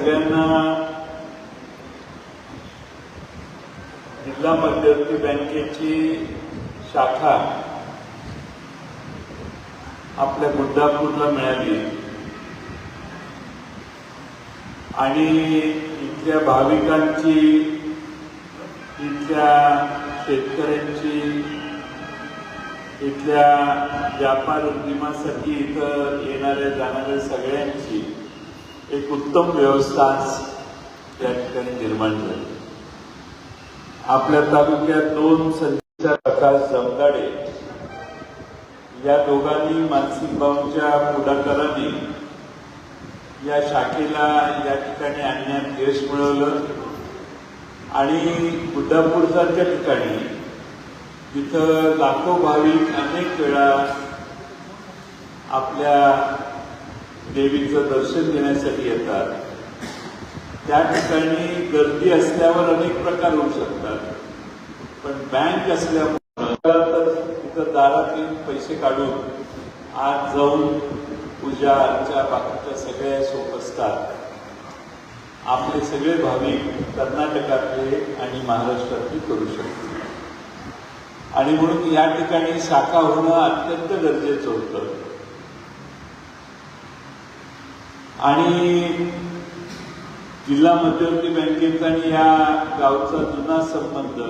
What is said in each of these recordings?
सगळ्यांना जिल्हा मध्यवर्ती बँकेची शाखा आपल्या गुड्डापूरला मिळाली आणि इथल्या भाविकांची, इथल्या शेतकऱ्यांची, इथल्या व्यापार उद्यमासाठी इथं येणाऱ्या जाणाऱ्या सगळ्यांची एक उत्तम व्यवस्था त्या ठिकाणी निर्माण झाली. आपल्या तालुक्यात 2 संचालक प्रकाश जमदाडे या दोघांनी मानसिक भाऊंच्या पुढाकाराने या शाखेला या ठिकाणी आणण्यात यश मिळवलं आणि गुड्डापूरसारख्या ठिकाणी जिथं लाखो भाविक अनेक वेळा आपल्या देवीचं दर्शन घेण्यासाठी येतात, त्या ठिकाणी गर्दी असल्यावर अनेक प्रकार होऊ शकतात, पण बँक असल्यामुळे तर तिथं दारात येऊन पैसे काढून आज जाऊन पूजा अर्चा बाकीच्या सगळ्या सोप असतात. आपले सगळे भाविक कर्नाटकातले आणि महाराष्ट्रातले करू शकतात आणि म्हणून या ठिकाणी शाखा होणं अत्यंत गरजेचं होतं. आणि जिल्हा मध्यवर्ती बँकेचा आणि या गावचा जुना संबंध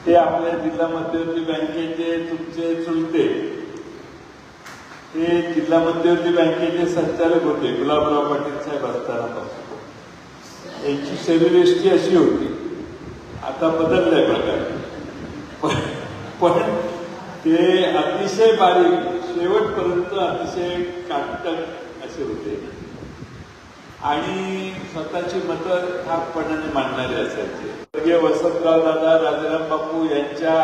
ते आपल्या जिल्हा मध्यवर्ती बँकेचे तुमचे चुलते ते जिल्हा मध्यवर्ती बँकेचे संचालक होते गुलाबराव पाटील साहेब असतानापासून. यांची शरीरयष्टी अशी होती, आता बदललाय प्रकार, पण ते अतिशय बारीक, शेवटपर्यंत अतिशय काटक असे होते आणि स्वतःची मतं ठामपणाने मांडणारे असायचे. स्वर्गीय वसंतराव दादा, राजाराम बापू यांच्या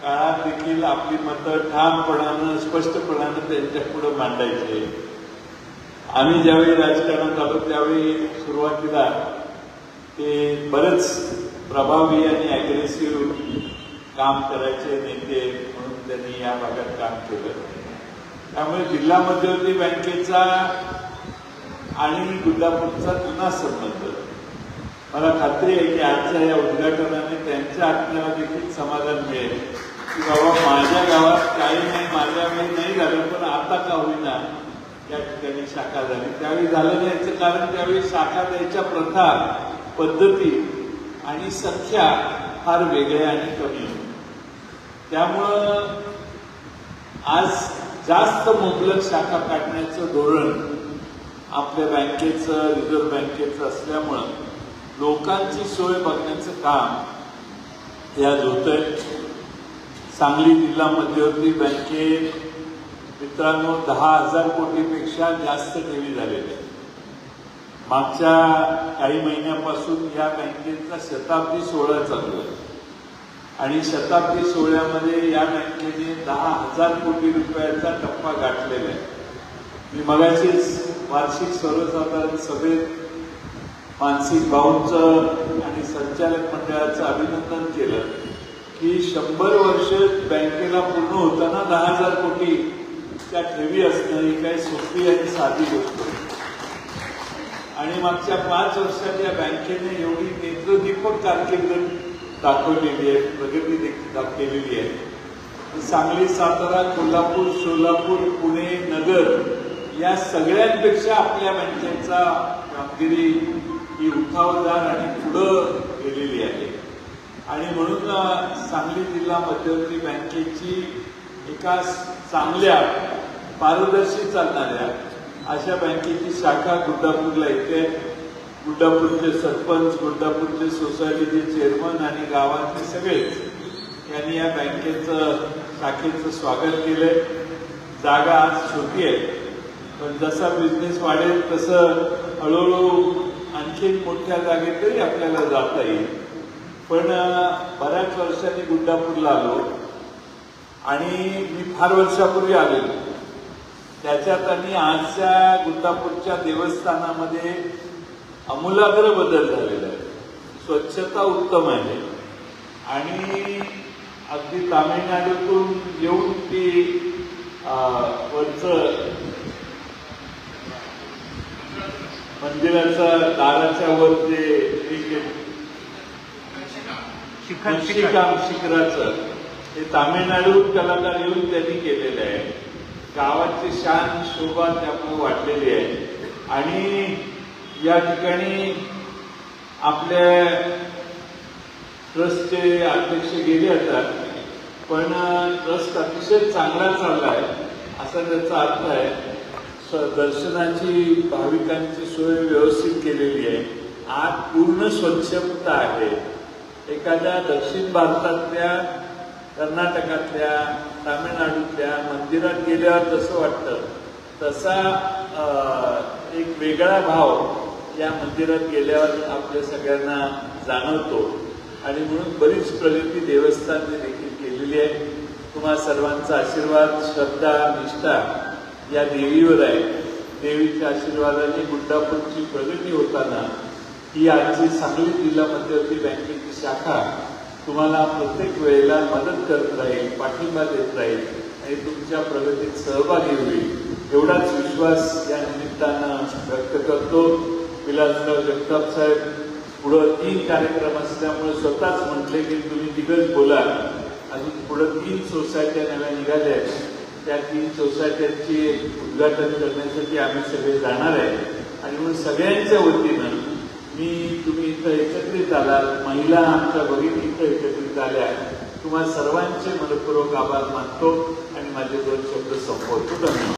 काळात देखील आपली मतं ठामपणानं, स्पष्टपणानं त्यांच्या पुढे मांडायचे. आम्ही ज्यावेळी राजकारणात आलो त्यावेळी सुरुवातीला ते बरेच प्रभावी आणि अग्रेसिव्ह काम करायचे नेते म्हणून त्यांनी या भागात काम केलं. त्यामुळे जिल्हा मध्यवर्ती बँकेचा आणि गुड्डापूरचा जुना संबंध, मला खात्री आहे की आजच्या या उद्घाटनाने त्यांच्या आत्म्याला देखील समाधान मिळेल की बाबा माझ्या गावात काही नाही, माझ्या वेळी नाही झालं, पण आता का होईना या ठिकाणी शाखा झाली. त्यावेळी झालं नाही याचं कारण त्यावेळी शाखा द्यायच्या प्रथा, पद्धती आणि संख्या फार वेगळ्या आणि कमी होत्या. त्यामुळं आज जास्त मुबलक शाखा काढण्याचं धोरण आपल्या बँकेचं, रिझर्व्ह बँकेचं असल्यामुळं लोकांची सोय बघण्याचं काम यात होतंय. सांगली जिल्हा मध्यवर्ती बँकेत मित्रांनो 10,000 कोटीपेक्षा जास्त ठेवी झालेल्या. मागच्या काही महिन्यापासून या बँकेचा शताब्दी सोहळा चालू आहे आणि शताब्दी सोहळ्यामध्ये या बँकेने 10,000 कोटी रुपयाचा टप्पा गाठलेला आहे. मी मगाशीच वार्षिक सर्वसाधारण सभेत मानसिक भाऊंचं आणि संचालक मंडळाचं अभिनंदन केलं की 100 वर्ष बँकेला पूर्ण होताना 10,000 कोटी त्या ठेवी असणं ही काही सोपी आणि साधी गोष्ट आहे. आणि मागच्या 5 वर्षात या बँकेने एवढी नेत्रदीपक कारकीर्द दाखवलेली आहे, प्रगती देखील केलेली आहे. सांगली, सातारा, कोल्हापूर, सोलापूर, पुणे, नगर या सगळ्यांपेक्षा आपल्या बँकेचा कामगिरी ही उठावदार आणि पुढं गेलेली आहे. आणि म्हणून सांगली जिल्हा मध्यवर्ती बँकेची एका चांगल्या, पारदर्शी चालणाऱ्या अशा बँकेची शाखा गुड्डापूरला येते. गुड्डापूरचे सरपंच, गुड्डापूरचे सोसायटीचे चेअरमन आणि गावातले सगळेच यांनी या बँकेचं, शाखेचं स्वागत केलंय. जागा आज छोटी आहे, पण जसा बिझनेस वाढेल तसं हळूहळू आणखी मोठ्या जागेतही आपल्याला जाता येईल. पण बऱ्याच वर्षांनी गुड्डापूरला आलो आणि मी फार वर्षापूर्वी आलेलो. त्याच्यात आणि आजच्या गुड्डापूरच्या देवस्थानामध्ये आमूलाग्र बदल झालेला आहे. स्वच्छता उत्तम आहे आणि अगदी तामिळनाडूतून येऊन ती वरचं मंदिराचा दाराच्या वर जे नक्षीकाम शिखराचं हे तामिळनाडूत कलाकार येऊन त्यांनी केलेलं आहे. गावाची शान शोभा त्यामुळे वाढलेली आहे. आणि या ठिकाणी आपल्या ट्रस्टचे अध्यक्ष गेले आता, पण ट्रस्ट अतिशय चांगला चालला आहे असा त्याचा अर्थ आहे. दर्शनाची भाविकांची सोय व्यवस्थित केलेली आहे. आत पूर्ण स्वच्छता आहे. एखाद्या दक्षिण भारतातल्या, कर्नाटकातल्या, तामिळनाडूतल्या मंदिरात गेल्यावर जसं वाटतं तसा एक वेगळा भाव या मंदिरात गेल्यावर आपल्या सगळ्यांना जाणवतो. आणि म्हणून बरीच प्रगती देवस्थानने देखील केलेली आहे. तुम्हा सर्वांचा आशीर्वाद, श्रद्धा, निष्ठा या देवीवर आहे. देवीच्या आशीर्वादाने गुंडापूरची प्रगती होताना ही आजची सांगली जिल्हा मध्यवर्ती बँकेची शाखा तुम्हाला प्रत्येक वेळेला मदत करत राहील, पाठिंबा देत राहील आणि तुमच्या प्रगतीत सहभागी होईल एवढाच विश्वास या निमित्तानं व्यक्त करतो. विलासराव जगताप साहेब पुढं 3 कार्यक्रम असल्यामुळे स्वतःच म्हटले की तुम्ही तिघच बोला. अजून पुढं 3 सोसायट्या नव्या निघाल्या आहेत. त्या 3 सोसायट्यांची उद्घाटन करण्यासाठी आम्ही सगळे जाणार आहे. आणि म्हणून सगळ्यांच्या वतीनं तुम्ही इथं एकत्रित आलात, महिला आमच्या भगिनी इथं एकत्रित आल्या, तुम्हा सर्वांचे मनपूर्वक आभार मानतो आणि माझे 2 शब्द संपवतो. धन्यवाद.